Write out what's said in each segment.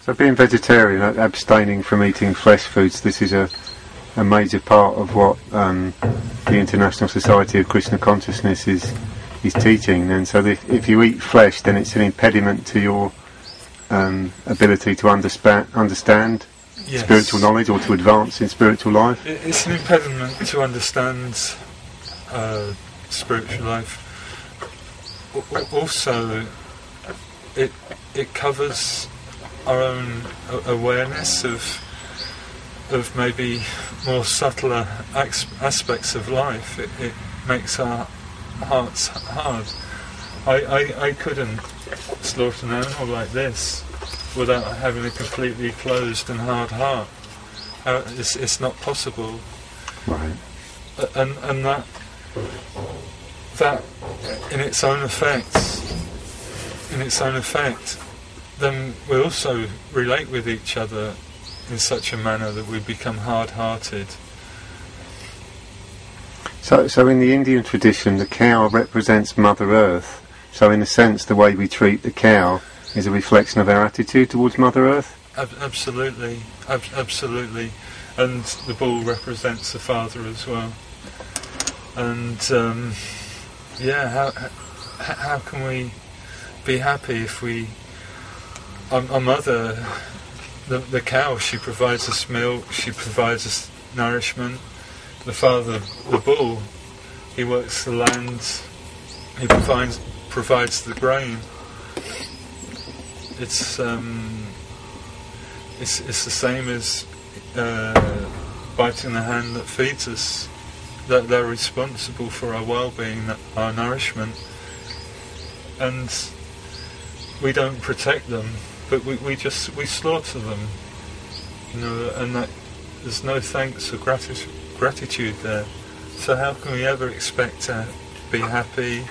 So being vegetarian, abstaining from eating flesh foods, this is a major part of what the International Society of Krishna Consciousness is teaching. And so if you eat flesh, then it's an impediment to your ability to understand yes. spiritual knowledge or to advance in spiritual life. It's an impediment to understand spiritual life. Also, it covers our own awareness of maybe more subtler aspects of life. It makes our hearts hard. I couldn't slaughter an animal like this without having a completely closed and hard heart. It's not possible. Right. And that in its own effect, then we also relate with each other in such a manner that we become hard-hearted. So in the Indian tradition, the cow represents Mother Earth. So in a sense, the way we treat the cow is a reflection of our attitude towards Mother Earth? Absolutely. Absolutely. And the bull represents the Father as well. And how can we be happy if our mother, the cow, she provides us milk, she provides us nourishment. The father, the bull, he works the land, he provides the grain. It's the same as biting the hand that feeds us. That they're responsible for our well-being, our nourishment, and we don't protect them, but we slaughter them, and that there's no thanks or gratitude there. So how can we ever expect to be happy?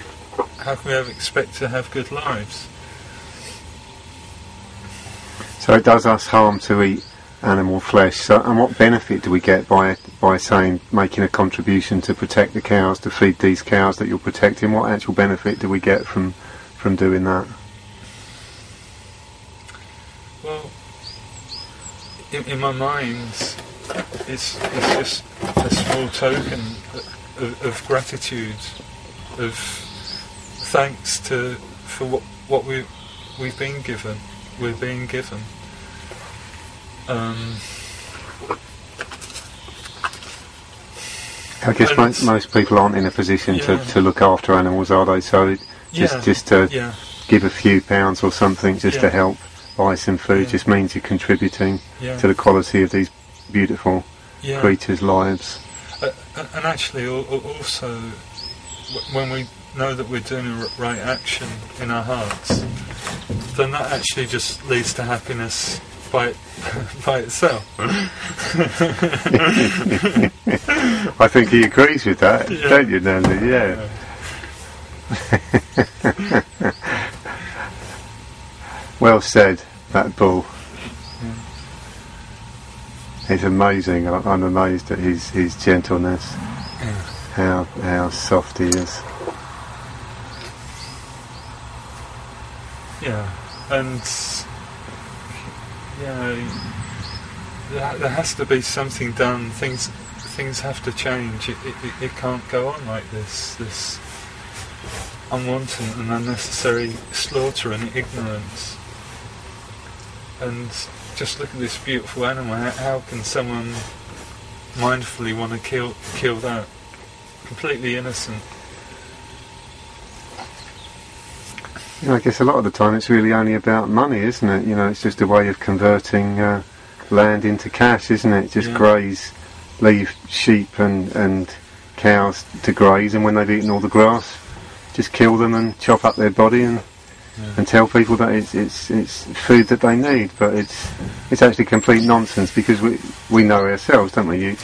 How can we ever expect to have good lives? So it does us harm to eat animal flesh. So, and what benefit do we get by saying, making a contribution to protect the cows, to feed these cows that you're protecting? What actual benefit do we get from doing that? Well, in my mind, it's just a small token of gratitude, of thanks for what we've been given. We're being given. I guess most people aren't in a position to look after animals, are they? So just to give a few pounds or something just to help buy some food just means you're contributing to the quality of these beautiful creatures' lives. And actually, also, when we know that we're doing the right action in our hearts, then that actually just leads to happiness by itself. I think he agrees with that, don't you, Nandi? Yeah. Well said, that bull. It's amazing. I'm amazed at his gentleness. How soft he is. Yeah, and there has to be something done. Things have to change. It can't go on like this unwanted and unnecessary slaughter and ignorance. And just look at this beautiful animal. How can someone mindfully want to kill that? Completely innocent. I guess a lot of the time it's really only about money, isn't it? It's just a way of converting land into cash, isn't it? Just leave sheep and cows to graze, and when they've eaten all the grass, just kill them and chop up their body and tell people that it's food that they need. But it's actually complete nonsense, because we know ourselves, don't we?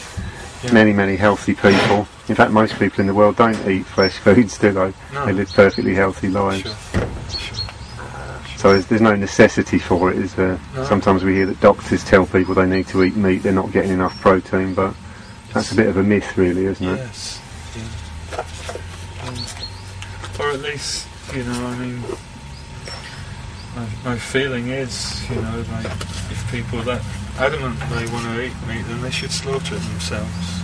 Many healthy people. In fact, most people in the world don't eat fresh foods, do they? No. They live perfectly healthy lives. Sure. So there's no necessity for it, is there? No. Sometimes we hear that doctors tell people they need to eat meat, they're not getting enough protein, but that's a bit of a myth, really, isn't it? Yes. Or at least, my feeling is, like if people that adamant they want to eat meat, then they should slaughter it themselves.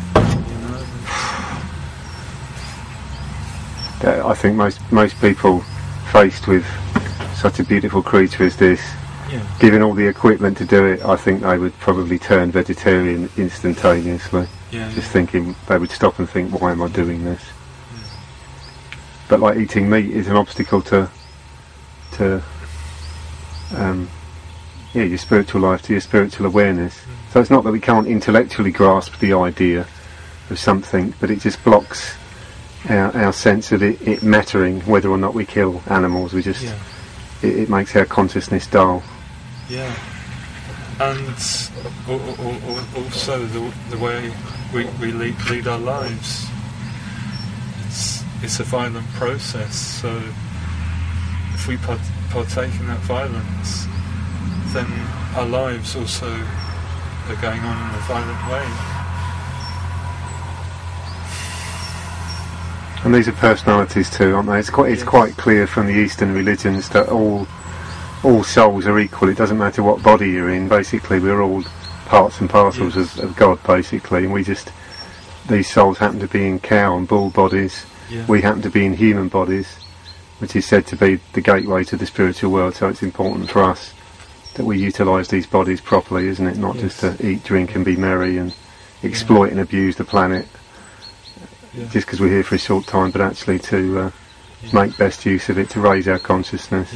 I think most people faced with such a beautiful creature as this, given all the equipment to do it, I think they would probably turn vegetarian instantaneously. Just thinking, they would stop and think, why am I doing this? But like eating meat is an obstacle to your spiritual life, to your spiritual awareness. So it's not that we can't intellectually grasp the idea of something, but it just blocks our sense of it mattering whether or not we kill animals. We just it makes our consciousness dull. Yeah, and also the way we lead our lives. It's a violent process, so if we partake in that violence, then our lives also are going on in a violent way. And these are personalities too, aren't they? It's quite clear from the Eastern religions that all souls are equal. It doesn't matter what body you're in. Basically, we're all parts and parcels of God, basically, and these souls happen to be in cow and bull bodies. We happen to be in human bodies, which is said to be the gateway to the spiritual world. So it's important for us that we utilise these bodies properly, isn't it? Not just to eat, drink and be merry and exploit and abuse the planet just because we're here for a short time, but actually to make best use of it, to raise our consciousness.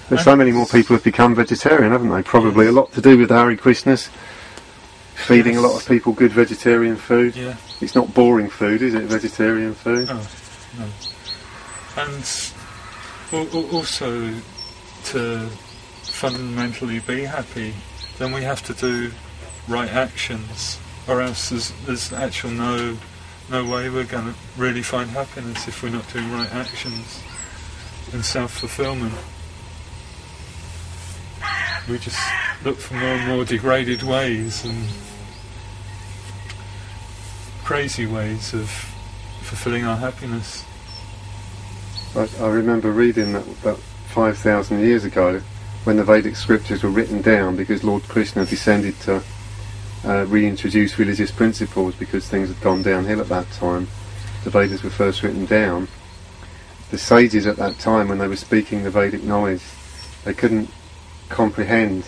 But so many more people have become vegetarian, haven't they? Probably a lot to do with Hare Krishnas, feeding a lot of people good vegetarian food. It's not boring food, is it, vegetarian food? No. And also, to fundamentally be happy, then we have to do right actions, or else there's actually no way we're going to really find happiness if we're not doing right actions and self-fulfillment. We just look for more and more degraded ways and crazy ways of fulfilling our happiness. I remember reading that 5,000 years ago, when the Vedic scriptures were written down, because Lord Krishna descended to reintroduce religious principles because things had gone downhill at that time. The Vedas were first written down. The sages at that time, when they were speaking the Vedic knowledge, they couldn't comprehend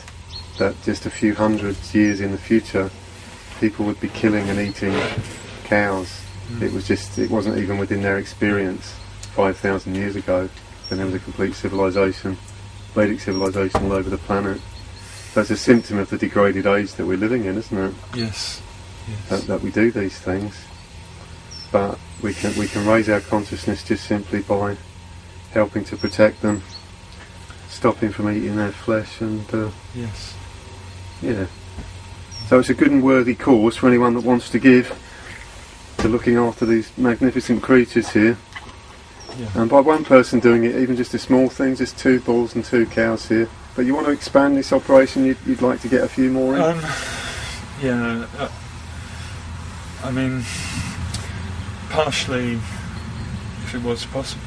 that just a few hundred years in the future people would be killing and eating cows. It wasn't even within their experience 5,000 years ago, when there was a complete civilization, Vedic civilization all over the planet. So it's a symptom of the degraded age that we're living in, isn't it? Yes. That we do these things, but we can raise our consciousness just simply by helping to protect them, stopping from eating their flesh, and so it's a good and worthy cause for anyone that wants to give to looking after these magnificent creatures here. And by one person doing it, even just a small thing, just 2 bulls and 2 cows here. But you want to expand this operation, you'd like to get a few more in? I mean, partially, if it was possible.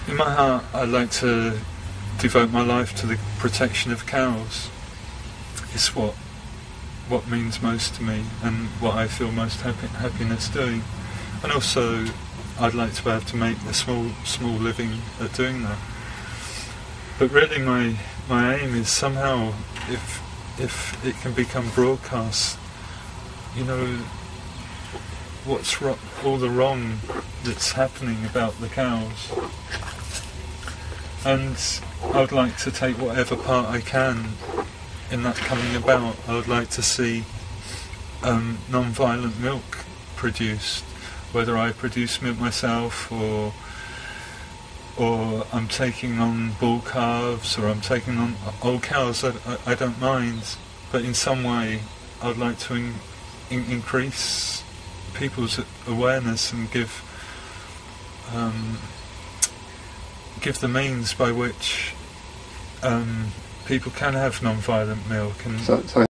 In my heart, I'd like to devote my life to the protection of cows. It's what means most to me and what I feel most happiness doing. And also, I'd like to be able to make a small living at doing that. But really, my aim is somehow, if it can become broadcast, what's all the wrong that's happening about the cows. And I would like to take whatever part I can in that coming about. I would like to see non-violent milk produced, whether I produce milk myself or I'm taking on bull calves or I'm taking on old cows. I don't mind, but in some way I would like to increase people's awareness and give the means by which people can have non-violent milk. And so